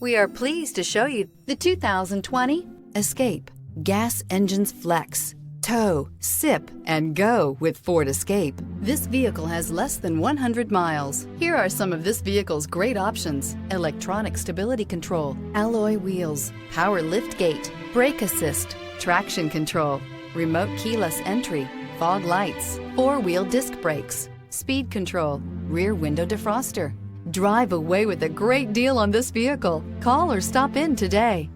We are pleased to show you the 2020 Escape. Gas engines flex, tow, sip, and go with Ford Escape. This vehicle has less than 100 miles. Here are some of this vehicle's great options: electronic stability control, alloy wheels, power lift gate, brake assist, traction control, remote keyless entry, fog lights, four-wheel disc brakes, speed control, rear window defroster. Drive away with a great deal on this vehicle. Call or stop in today.